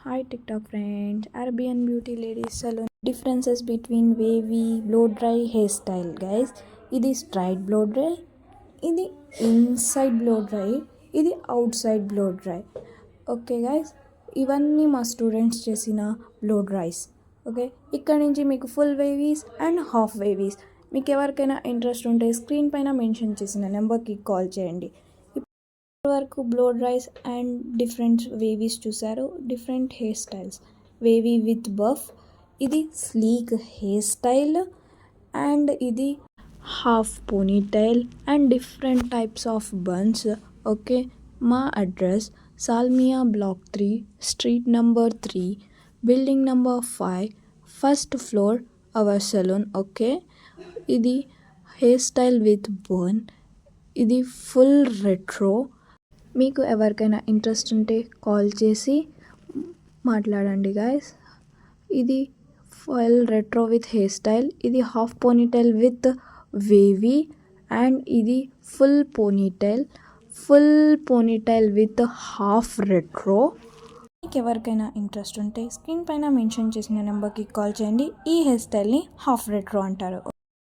Hi TikTok friends, Arabian Beauty Ladies Salon. Differences between wavy blow dry hairstyle guys. ఇది straight blow dry, ఇది inside blow dry, ఇది outside blow dry. Okay guys, ఇవన్నీ మా students చేసిన blow డ్రైస్. Okay, ఇక్కడ నుంచి మీకు full వేవీస్ and half వేవీస్. మీకు ఎవరికైనా ఇంట్రెస్ట్ ఉంటే స్క్రీన్ పైన మెన్షన్ చేసిన నెంబర్కి కాల్ చేయండి. వరకు blow dries and different waves చూసారు, different hair styles. Wavy with puff, ఇది స్లీక్ హెయిర్ స్టైల్, అండ్ ఇది half ponytail and different types of buns. Okay, మా address Salmiya block 3, street number 3, building number 5, first floor our salon. Okay, ఇది hair style with bun, ఇది full retro. మీకు ఎవరికైనా interest ఉంటే call చేసి మాట్లాడండి guys. ఇది full retro with hair style, ఇది half ponytail with wavy, and ఇది full ponytail with half retro. మీకు ఎవరికైనా ఇంట్రెస్ట్ ఉంటే స్క్రీన్ పైన మెన్షన్ చేసిన నెంబర్కి కాల్ చేయండి. ఈ హెయిర్ స్టైల్ని హాఫ్ రెట్రో అంటారు.